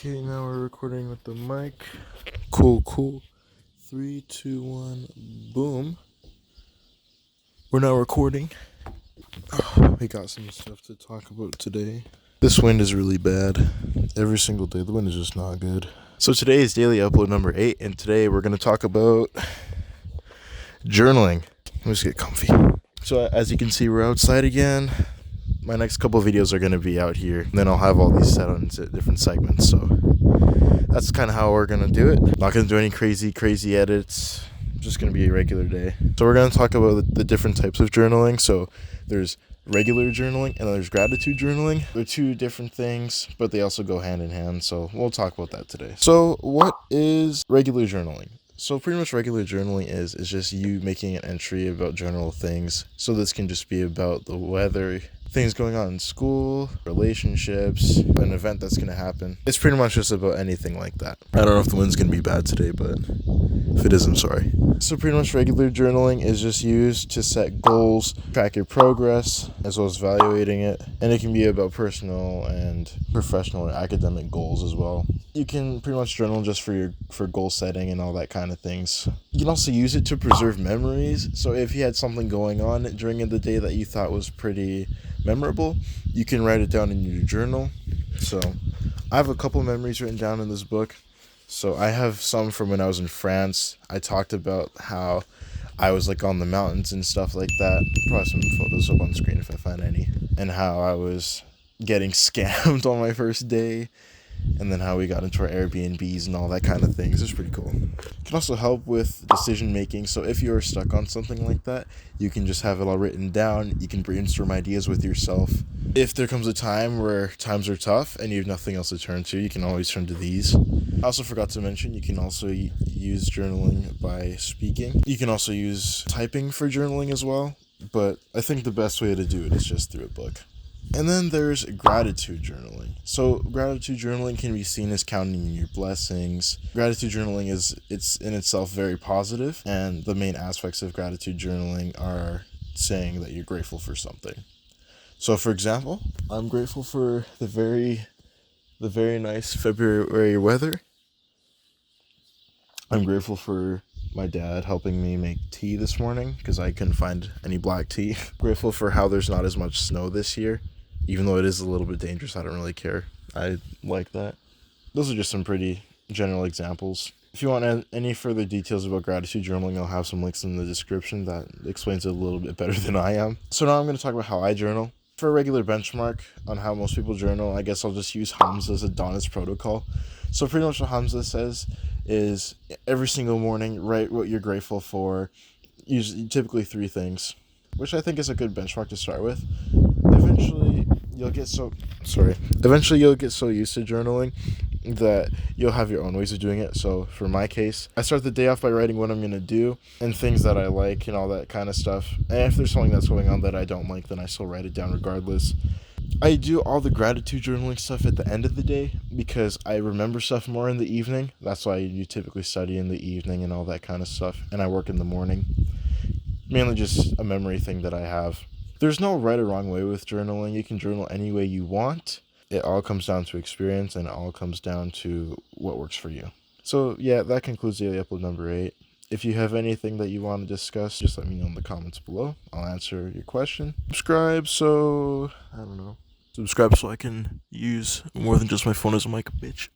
Okay, now we're recording with the mic. Cool. 3, 2, 1, boom. We're now recording. We got some stuff to talk about today. This wind is really bad. Every single day, the wind is just not good. So today is daily upload number 8, and today we're going to talk about journaling. Let me just get comfy. So as you can see, we're outside again. My next couple of videos are going to be out here. And then I'll have all these set on different segments. So that's kind of how we're going to do it. Not going to do any crazy edits. Just going to be a regular day. So we're going to talk about the different types of journaling. So there's regular journaling and there's gratitude journaling. They're two different things, but they also go hand in hand. So we'll talk about that today. So what is regular journaling? So pretty much regular journaling is just you making an entry about general things. So this can just be about the weather, things going on in school, relationships, an event that's going to happen. It's pretty much just about anything like that. I don't know if the wind's going to be bad today, but if it is, I'm sorry. So pretty much regular journaling is just used to set goals, track your progress, as well as evaluating it. And it can be about personal and professional or academic goals as well. You can pretty much journal just for goal setting and all that kind of things. You can also use it to preserve memories. So if you had something going on during the day that you thought was pretty memorable, you can write it down in your journal. So I have a couple memories written down in this book. So I have some from when I was in France. I talked about how I was like on the mountains and stuff like that. Probably some photos up on screen if I find any. And how I was getting scammed on my first day. And then how we got into our Airbnbs and all that kind of things. It's pretty cool. It can also help with decision making. So if you're stuck on something like that, you can just have it all written down. You can brainstorm ideas with yourself. If there comes a time where times are tough and you have nothing else to turn to, you can always turn to these. I also forgot to mention, you can also use journaling by speaking. You can also use typing for journaling as well. But I think the best way to do it is just through a book. And then there's gratitude journaling. So gratitude journaling can be seen as counting your blessings. Gratitude journaling it's in itself very positive, and the main aspects of gratitude journaling are saying that you're grateful for something. So for example, I'm grateful for the very nice February weather. I'm grateful for my dad helping me make tea this morning because I couldn't find any black tea. Grateful for how there's not as much snow this year. Even though it is a little bit dangerous, I don't really care. I like that. Those are just some pretty general examples. If you want any further details about gratitude journaling, I'll have some links in the description that explains it a little bit better than I am. So now I'm going to talk about how I journal. For a regular benchmark on how most people journal, I guess I'll just use Hamza's Adonis protocol. So pretty much what Hamza says is every single morning, write what you're grateful for, typically 3 things, which I think is a good benchmark to start with. Eventually you'll get so used to journaling that you'll have your own ways of doing it. So for my case, I start the day off by writing what I'm going to do and things that I like and all that kind of stuff. And if there's something that's going on that I don't like, then I still write it down regardless. I do all the gratitude journaling stuff at the end of the day because I remember stuff more in the evening. That's why you typically study in the evening and all that kind of stuff. And I work in the morning. Mainly just a memory thing that I have. There's no right or wrong way with journaling. You can journal any way you want. It all comes down to experience and it all comes down to what works for you. So yeah, that concludes daily upload number 8. If you have anything that you want to discuss, just let me know in the comments below. I'll answer your question. Subscribe so I can use more than just my phone as a mic, bitch.